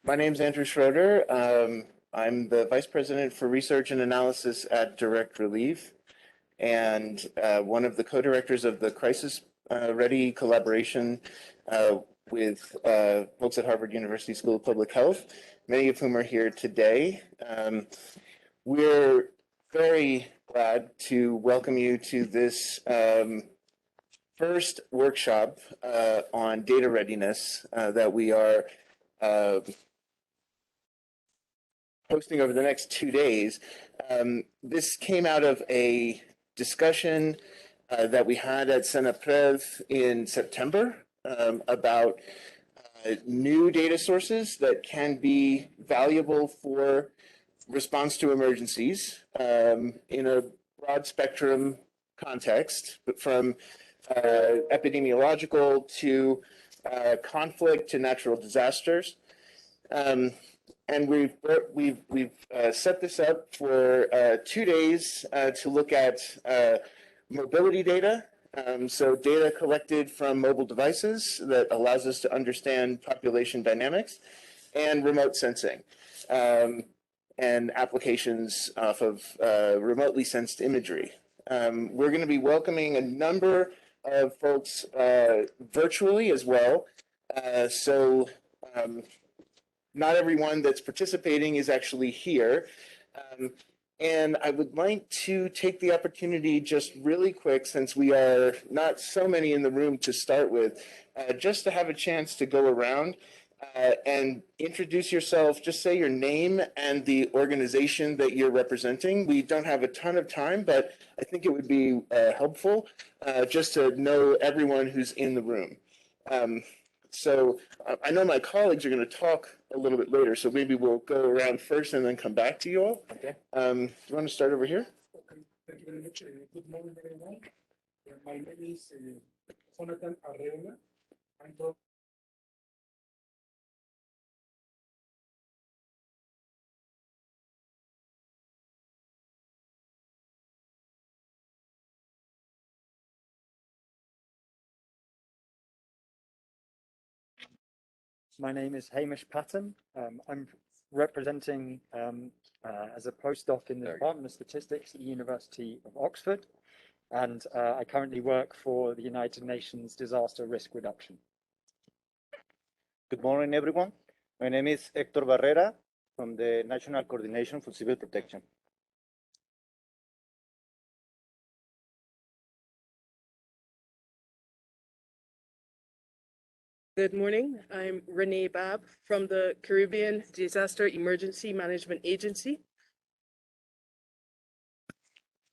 My name is Andrew Schroeder. I'm the Vice President for Research and Analysis at Direct Relief and one of the co-directors of the CrisisReady collaboration with folks at Harvard University School of Public Health, many of whom are here today. We're very glad to welcome you to this first workshop on data readiness that we are hosting over the next 2 days. This came out of a discussion that we had at CENAPRED in September about new data sources that can be valuable for response to emergencies in a broad spectrum context, but from epidemiological to conflict to natural disasters. And we've set this up for 2 days to look at mobility data. So data collected from mobile devices that allows us to understand population dynamics, and remote sensing and applications off of remotely sensed imagery. We're going to be welcoming a number of folks virtually as well. Not everyone that's participating is actually here. And I would like to take the opportunity just really quick, since we are not so many in the room to start with, just to have a chance to go around and introduce yourself. Just say your name and the organization that you're representing. We don't have a ton of time, but I think it would be helpful just to know everyone who's in the room. So I know my colleagues are going to talk a little bit later, so maybe we'll go around first and then come back to you all. Okay. Do you want to start over here? Okay. Thank you very much. Good morning, everyone. My name is Jonathan Arreola. I'm from My name is Hamish Patton. I'm representing as a postdoc in the Department of Statistics at the University of Oxford, and I currently work for the United Nations Disaster Risk Reduction. Good morning, everyone. My name is Hector Barrera from the National Coordination for Civil Protection. Good morning. I'm Renee Babb from the Caribbean Disaster Emergency Management Agency.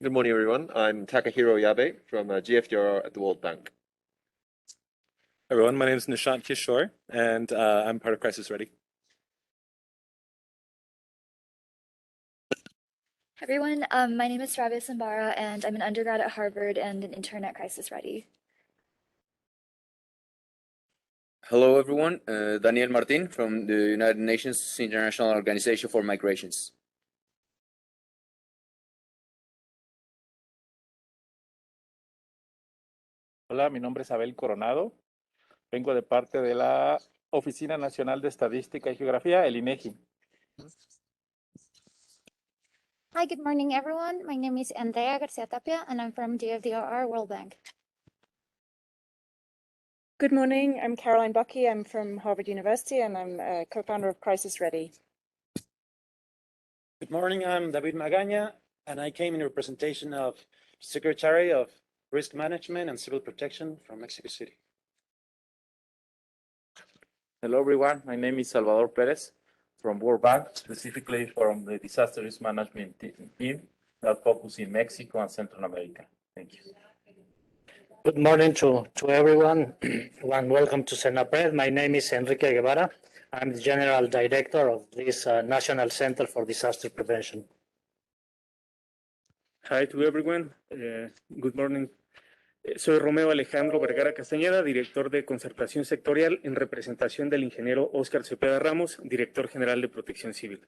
Good morning, everyone. I'm Takahiro Yabe from GFDR at the World Bank. Everyone, my name is Nishant Kishore, and I'm part of CrisisReady. Everyone, my name is Rabia Sambara, and I'm an undergrad at Harvard and an intern at CrisisReady. Hello, everyone. Daniel Martin from the United Nations International Organization for Migrations. Hola, mi nombre es Abel Coronado. Vengo de parte de la Oficina Nacional de Estadística y Geografía, el INEGI. Hi, good morning, everyone. My name is Andrea Garcia Tapia, and I'm from GFDR World Bank. Good morning. I'm Caroline Bucky. I'm from Harvard University, and I'm a co-founder of CrisisReady. Good morning. I'm David Magaña, and I came in representation of Secretary of Risk Management and Civil Protection from Mexico City. Hello, everyone. My name is Salvador Perez from World Bank, specifically from the Disaster Risk Management team that focus in Mexico and Central America. Thank you. Good morning to everyone, and welcome to CENAPRED. My name is Enrique Guevara. I'm the General Director of this National Center for Disaster Prevention. Hi to everyone. Good morning. Soy Romeo Alejandro Vergara Castañeda, Director de Concertación Sectorial en representación del ingeniero Óscar Cepeda Ramos, Director General de Protección Civil.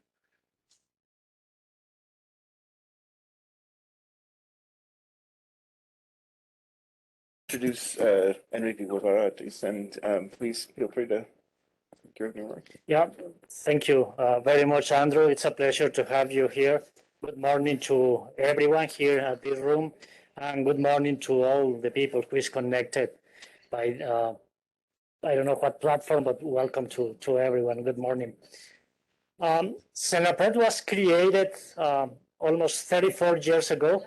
Introduce Enrique Guevara, and please feel free to Yeah, thank you very much, Andrew. It's a pleasure to have you here. Good morning to everyone here at this room, and good morning to all the people who is connected by, I don't know what platform, but welcome to everyone. Good morning. CENAPRED was created almost 34 years ago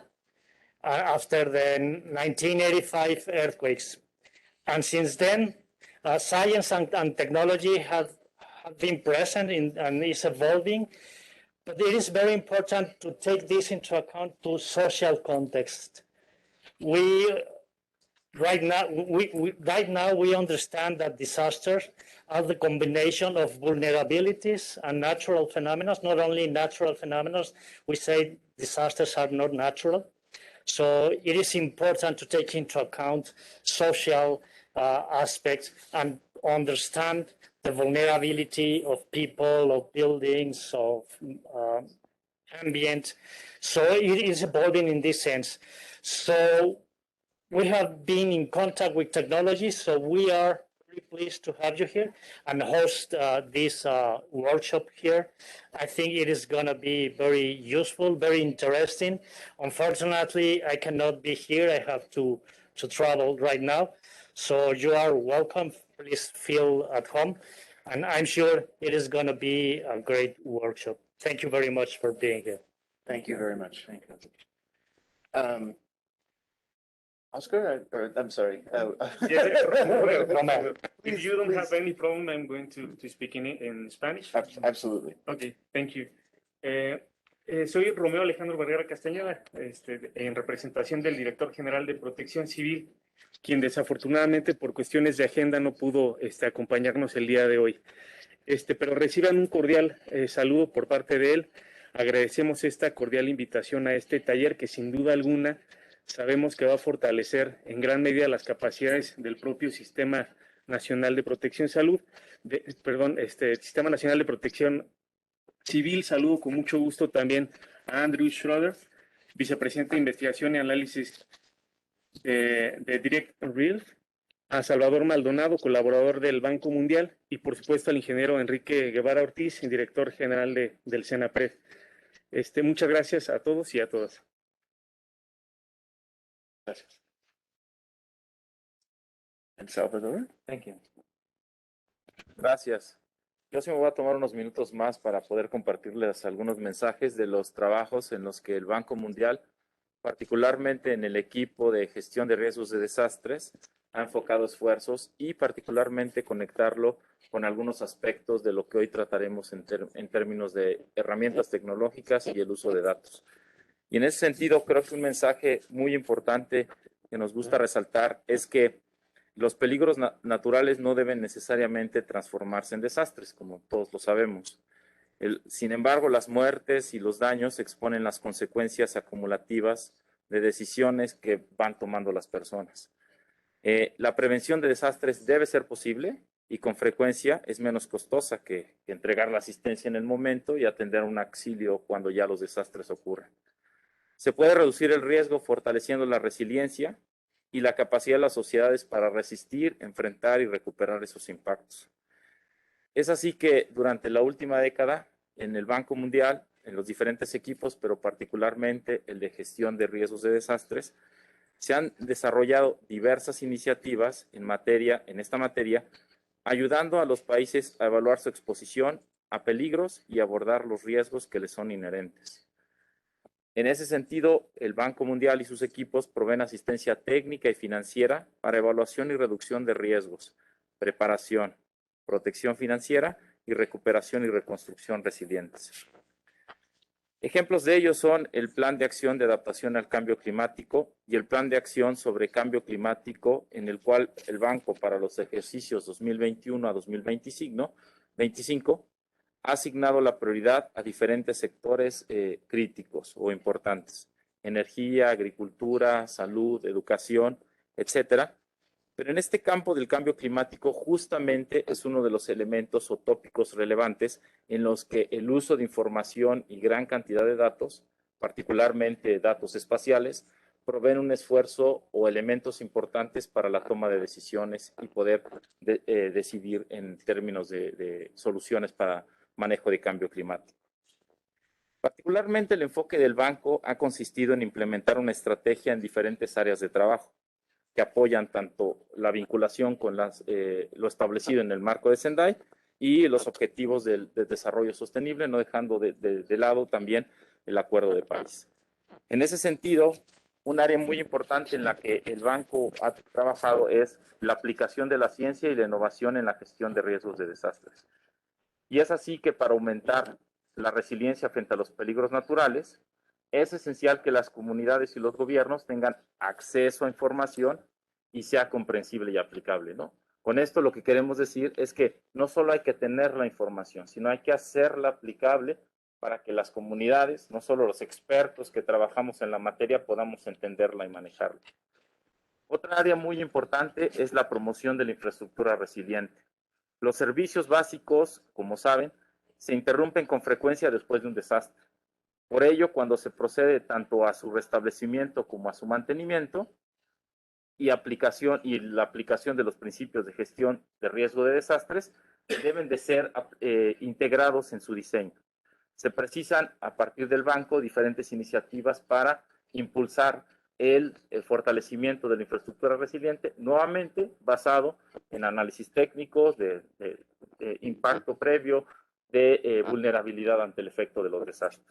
after the 1985 earthquakes. And since then, science and technology have been present and is evolving, but it is very important to take this into account to social context. Right now we understand that disasters are the combination of vulnerabilities and natural phenomena. Not only natural phenomena, we say disasters are not natural. So it is important to take into account social aspects and understand the vulnerability of people, of buildings, of ambient. So it is evolving in this sense. So we have been in contact with technology, so we are very pleased to have you here and host this workshop here. I think it is going to be very useful, very interesting. Unfortunately, I cannot be here. I have to travel right now. So you are welcome. Please feel at home. And I'm sure it is going to be a great workshop. Thank you very much for being here. Thank you very much. Thank you. Oscar, I'm sorry. If you don't have any problem, I'm going to speak in Spanish. Absolutely. Okay, thank you. Soy Romeo Alejandro Barrera Castañeda, en representación del director general de Protección Civil, quien desafortunadamente por cuestiones de agenda no pudo acompañarnos el día de hoy. Pero reciban un cordial saludo por parte de él. Agradecemos esta cordial invitación a este taller que sin duda alguna sabemos que va a fortalecer en gran medida las capacidades del propio Sistema Nacional de Protección Sistema Nacional de Protección Civil. Saludo con mucho gusto también a Andrew Schroeder, vicepresidente de Investigación y Análisis de Direct Real, a Salvador Maldonado, colaborador del Banco Mundial, y por supuesto al ingeniero Enrique Guevara Ortiz, director general del CENAPRED. Muchas gracias a todos y a todas. Gracias. And Salvador? Thank you. Gracias. Yo sí me voy a tomar unos minutos más para poder compartirles algunos mensajes de los trabajos en los que el Banco Mundial, particularmente en el equipo de gestión de riesgos de desastres, ha enfocado esfuerzos y particularmente conectarlo con algunos aspectos de lo que hoy trataremos en términos de herramientas tecnológicas y el uso de datos. Y en ese sentido, creo que un mensaje muy importante que nos gusta resaltar es que los peligros naturales no deben necesariamente transformarse en desastres, como todos lo sabemos. Sin embargo, las muertes y los daños exponen las consecuencias acumulativas de decisiones que van tomando las personas. La prevención de desastres debe ser posible y con frecuencia es menos costosa que entregar la asistencia en el momento y atender un auxilio cuando ya los desastres ocurren. Se puede reducir el riesgo fortaleciendo la resiliencia y la capacidad de las sociedades para resistir, enfrentar y recuperar esos impactos. Es así que durante la última década, en el Banco Mundial, en los diferentes equipos, pero particularmente el de gestión de riesgos de desastres, se han desarrollado diversas iniciativas en esta materia, ayudando a los países a evaluar su exposición a peligros y abordar los riesgos que les son inherentes. En ese sentido, el Banco Mundial y sus equipos proveen asistencia técnica y financiera para evaluación y reducción de riesgos, preparación, protección financiera y recuperación y reconstrucción resilientes. Ejemplos de ello son el Plan de Acción de Adaptación al Cambio Climático y el Plan de Acción sobre Cambio Climático, en el cual el Banco para los ejercicios 2021 a 2025 ha asignado la prioridad a diferentes sectores críticos o importantes: energía, agricultura, salud, educación, etcétera. Pero en este campo del cambio climático justamente es uno de los elementos o tópicos relevantes en los que el uso de información y gran cantidad de datos, particularmente datos espaciales, proveen un esfuerzo o elementos importantes para la toma de decisiones y poder decidir en términos de soluciones para manejo de cambio climático. Particularmente el enfoque del banco ha consistido en implementar una estrategia en diferentes áreas de trabajo que apoyan tanto la vinculación con lo establecido en el marco de Sendai y los objetivos del desarrollo sostenible, no dejando de lado también el Acuerdo de París. En ese sentido, un área muy importante en la que el banco ha trabajado es la aplicación de la ciencia y la innovación en la gestión de riesgos de desastres. Y es así que para aumentar la resiliencia frente a los peligros naturales, es esencial que las comunidades y los gobiernos tengan acceso a información y sea comprensible y aplicable, ¿no? Con esto lo que queremos decir es que no solo hay que tener la información, sino hay que hacerla aplicable para que las comunidades, no solo los expertos que trabajamos en la materia, podamos entenderla y manejarla. Otra área muy importante es la promoción de la infraestructura resiliente. Los servicios básicos, como saben, se interrumpen con frecuencia después de un desastre. Por ello, cuando se procede tanto a su restablecimiento como a su mantenimiento y la aplicación de los principios de gestión de riesgo de desastres, deben de ser integrados en su diseño. Se precisan a partir del banco diferentes iniciativas para impulsar el fortalecimiento de la infraestructura resiliente, nuevamente basado en análisis técnicos de impacto previo, de vulnerabilidad ante el efecto de los desastres.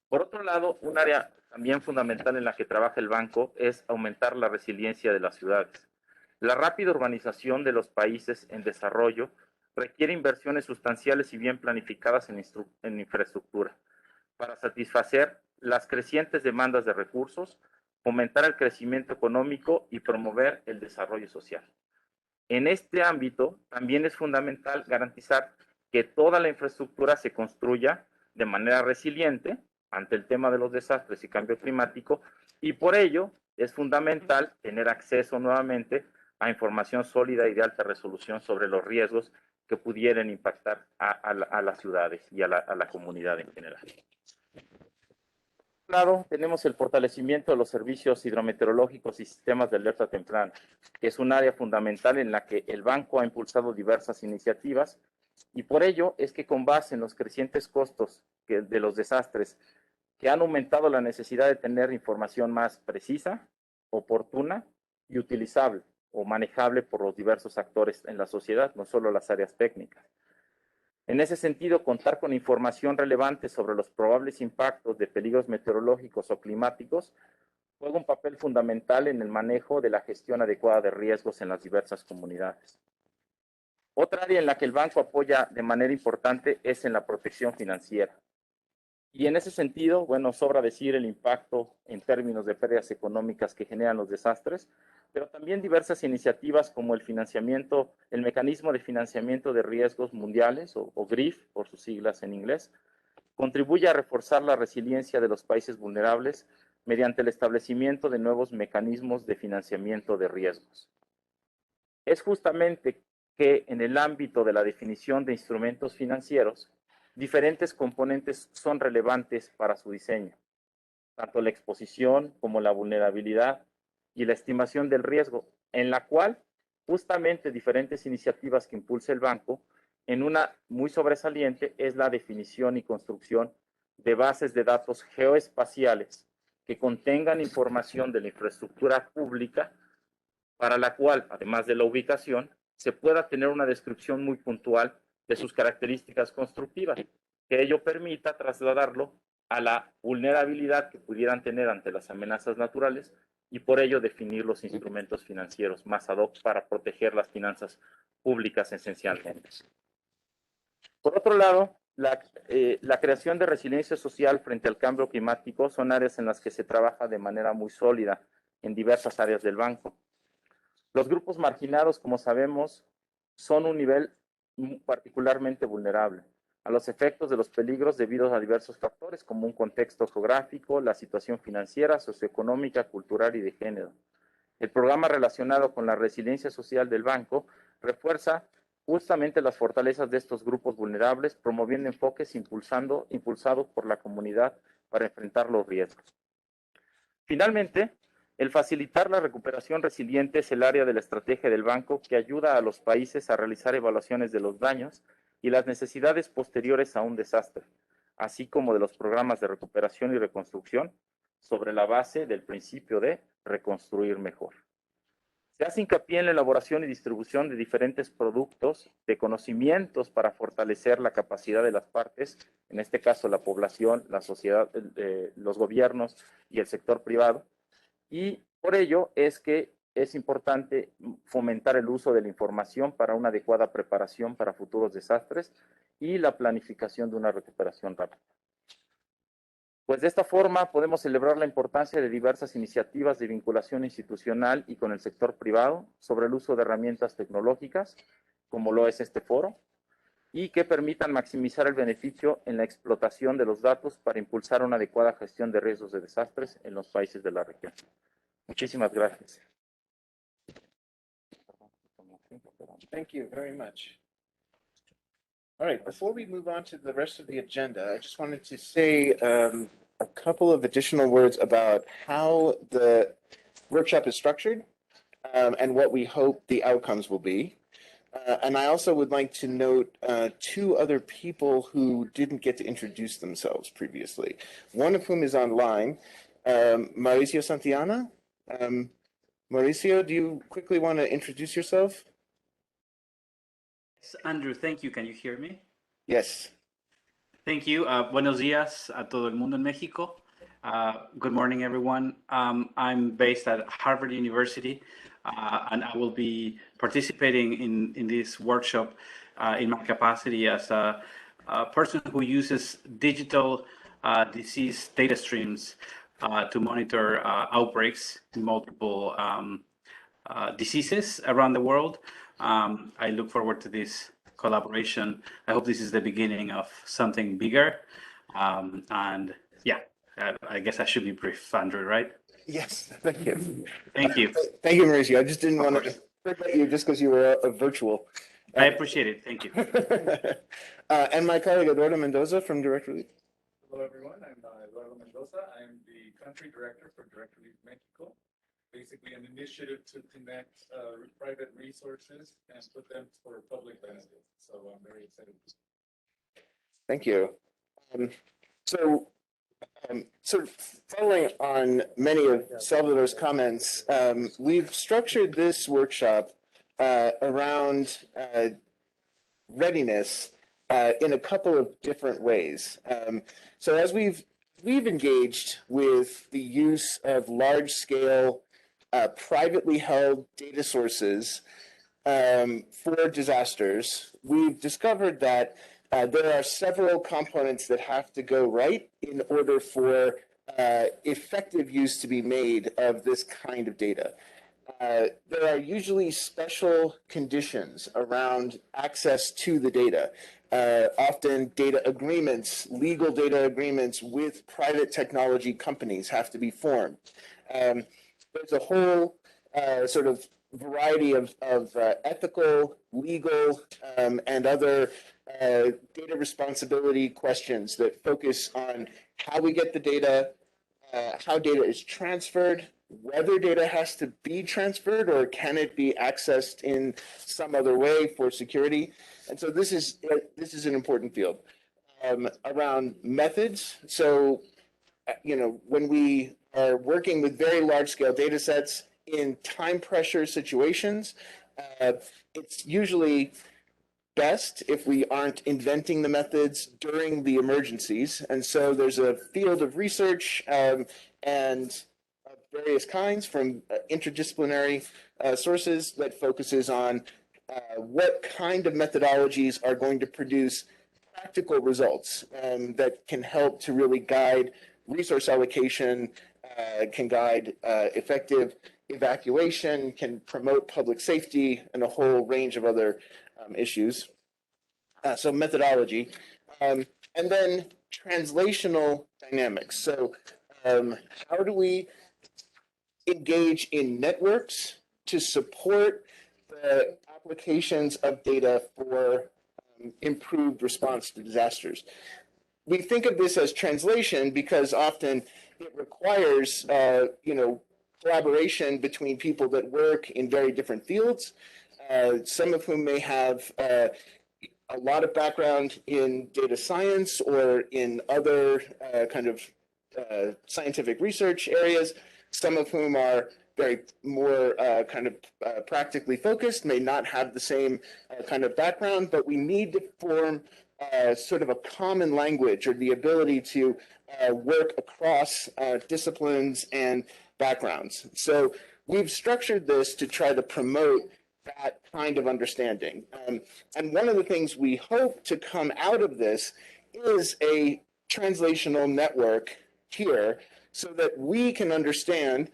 Por otro lado, un área también fundamental en la que trabaja el banco es aumentar la resiliencia de las ciudades. La rápida urbanización de los países en desarrollo requiere inversiones sustanciales y bien planificadas en infraestructura para satisfacer las crecientes demandas de recursos, fomentar el crecimiento económico y promover el desarrollo social. En este ámbito también es fundamental garantizar que toda la infraestructura se construya de manera resiliente ante el tema de los desastres y cambio climático, y por ello es fundamental tener acceso nuevamente a información sólida y de alta resolución sobre los riesgos que pudieran impactar a las ciudades y a la comunidad en general. Por otro lado, tenemos el fortalecimiento de los servicios hidrometeorológicos y sistemas de alerta temprana, que es un área fundamental en la que el banco ha impulsado diversas iniciativas, y por ello es que con base en los crecientes costos de los desastres que han aumentado la necesidad de tener información más precisa, oportuna y utilizable o manejable por los diversos actores en la sociedad, no solo las áreas técnicas. En ese sentido, contar con información relevante sobre los probables impactos de peligros meteorológicos o climáticos juega un papel fundamental en el manejo de la gestión adecuada de riesgos en las diversas comunidades. Otra área en la que el banco apoya de manera importante es en la protección financiera. Y en ese sentido, bueno, sobra decir el impacto en términos de pérdidas económicas que generan los desastres, pero también diversas iniciativas como el mecanismo de financiamiento de riesgos mundiales, o GRIF, por sus siglas en inglés, contribuye a reforzar la resiliencia de los países vulnerables mediante el establecimiento de nuevos mecanismos de financiamiento de riesgos. Es justamente que en el ámbito de la definición de instrumentos financieros, diferentes componentes son relevantes para su diseño, tanto la exposición como la vulnerabilidad y la estimación del riesgo, en la cual justamente diferentes iniciativas que impulsa el banco, en una muy sobresaliente es la definición y construcción de bases de datos geoespaciales que contengan información de la infraestructura pública, para la cual, además de la ubicación, se pueda tener una descripción muy puntual de sus características constructivas, que ello permita trasladarlo a la vulnerabilidad que pudieran tener ante las amenazas naturales y por ello definir los instrumentos financieros más ad hoc para proteger las finanzas públicas esencialmente. Por otro lado, la creación de resiliencia social frente al cambio climático son áreas en las que se trabaja de manera muy sólida en diversas áreas del banco. Los grupos marginados, como sabemos, son un nivel particularmente vulnerable a los efectos de los peligros debido a diversos factores, como un contexto geográfico, la situación financiera, socioeconómica, cultural y de género. El programa relacionado con la resiliencia social del banco refuerza justamente las fortalezas de estos grupos vulnerables, promoviendo enfoques impulsados por la comunidad para enfrentar los riesgos. Finalmente, el facilitar la recuperación resiliente es el área de la estrategia del banco que ayuda a los países a realizar evaluaciones de los daños y las necesidades posteriores a un desastre, así como de los programas de recuperación y reconstrucción sobre la base del principio de reconstruir mejor. Se hace hincapié en la elaboración y distribución de diferentes productos de conocimientos para fortalecer la capacidad de las partes, en este caso la población, la sociedad, los gobiernos y el sector privado. Y por ello es que es importante fomentar el uso de la información para una adecuada preparación para futuros desastres y la planificación de una recuperación rápida. Pues de esta forma podemos celebrar la importancia de diversas iniciativas de vinculación institucional y con el sector privado sobre el uso de herramientas tecnológicas, como lo es este foro, y que permitan maximizar el beneficio en la explotación de los datos para impulsar una adecuada gestión de riesgos de desastres en los países de la región. Muchísimas gracias. Thank you very much. All right, before we move on to the rest of the agenda, I just wanted to say a couple of additional words about how the workshop is structured and what we hope the outcomes will be. And I also would like to note two other people who didn't get to introduce themselves previously, one of whom is online, Mauricio Santillana. Mauricio, do you quickly want to introduce yourself? Andrew, thank you. Can you hear me? Yes. Thank you. Buenos días a todo el mundo en México. Good morning, everyone. I'm based at Harvard University, and I will be participating in this workshop in my capacity as a person who uses digital disease data streams to monitor outbreaks in multiple diseases around the world. I look forward to this collaboration. I hope this is the beginning of something bigger. And yeah, I guess I should be brief, Andrew, right? Yes, thank you. Thank you. Thank you, Mauricio. I just didn't want to forget you just because you were a virtual. I appreciate it. Thank you. And my colleague Eduardo Mendoza from Direct Relief. Hello, everyone. I'm Eduardo Mendoza. I'm the country director for Direct Relief Mexico. Basically, an initiative to connect private resources and put them for public benefit. So I'm very excited. Thank you. So following on many of Salvador's comments, we've structured this workshop around readiness in a couple of different ways. So as we've engaged with the use of large-scale privately held data sources for disasters, we've discovered that there are several components that have to go right in order for effective use to be made of this kind of data. There are usually special conditions around access to the data. Often data agreements, legal data agreements with private technology companies have to be formed. There's a whole sort of variety of ethical, legal, and other data responsibility questions that focus on how we get the data, how data is transferred, whether data has to be transferred or can it be accessed in some other way for security. And so this is an important field. Around methods, so when we are working with very large-scale data sets in time pressure situations, it's usually best if we aren't inventing the methods during the emergencies. And so there's a field of research and of various kinds from interdisciplinary sources that focuses on what kind of methodologies are going to produce practical results that can help to really guide resource allocation, can guide effective evacuation, can promote public safety, and a whole range of other issues. So methodology. And then translational dynamics. So how do we engage in networks to support the applications of data for improved response to disasters? We think of this as translation because often it requires, collaboration between people that work in very different fields, some of whom may have a lot of background in data science or in other scientific research areas, some of whom are very more practically focused, may not have the same kind of background, but we need to form sort of a common language or the ability to work across disciplines and backgrounds. So we've structured this to try to promote that kind of understanding. And one of the things we hope to come out of this is a translational network here so that we can understand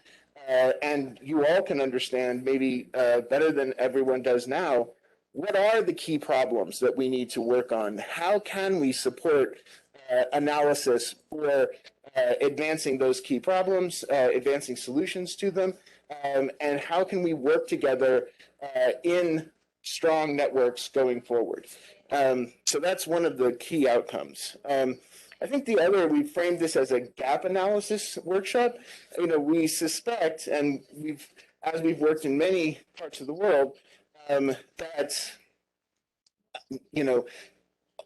and you all can understand maybe better than everyone does now, what are the key problems that we need to work on? How can we support analysis for advancing those key problems, advancing solutions to them, and how can we work together in strong networks going forward? So that's one of the key outcomes. I think the other, we framed this as a gap analysis workshop. We suspect, and as we've worked in many parts of the world, that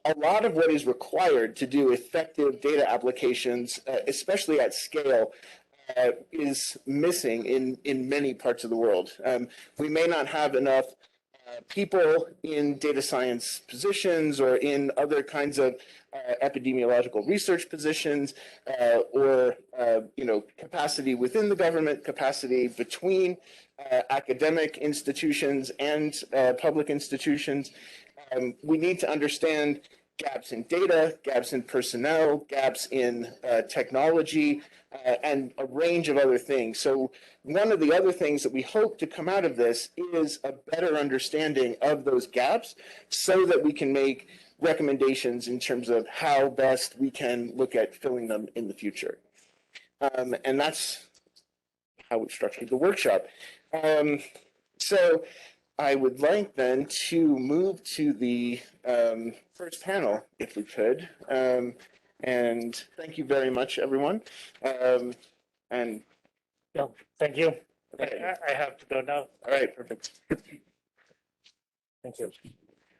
a lot of what is required to do effective data applications, especially at scale, is missing in many parts of the world. We may not have enough people in data science positions or in other kinds of epidemiological research positions, or capacity within the government, capacity between academic institutions and public institutions. We need to understand gaps in data, gaps in personnel, gaps in technology, and a range of other things. So one of the other things that we hope to come out of this is a better understanding of those gaps so that we can make recommendations in terms of how best we can look at filling them in the future. And that's how we structured the workshop. So I would like then to move to the first panel, if we could. And thank you very much, everyone. And no, thank you. I have to go now. All right, perfect. Thank you.